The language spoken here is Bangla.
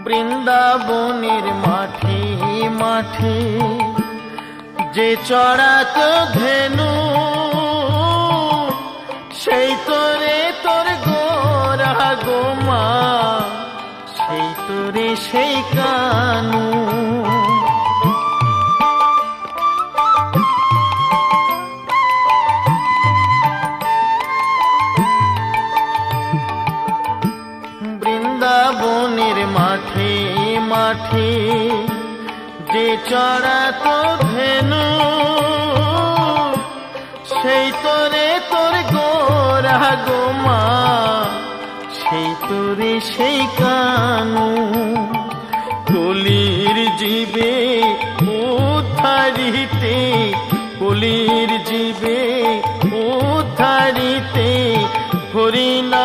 বৃন্দাবনের মাঠে মাঠে যে চড়াত ধেনু, সেই তোরে তোর গোরা গোমা, সেই তোরে সেই কানু। বৃন্দাবনের মাঠে মাঠে যে চড়াত ধেনু, সেই তোরে তোর গোরা গোমা, সেই তোরে সেই কানু। কলির জীবে উদ্ধারিতে, কলির জীবে উদ্ধারিতে হরিনা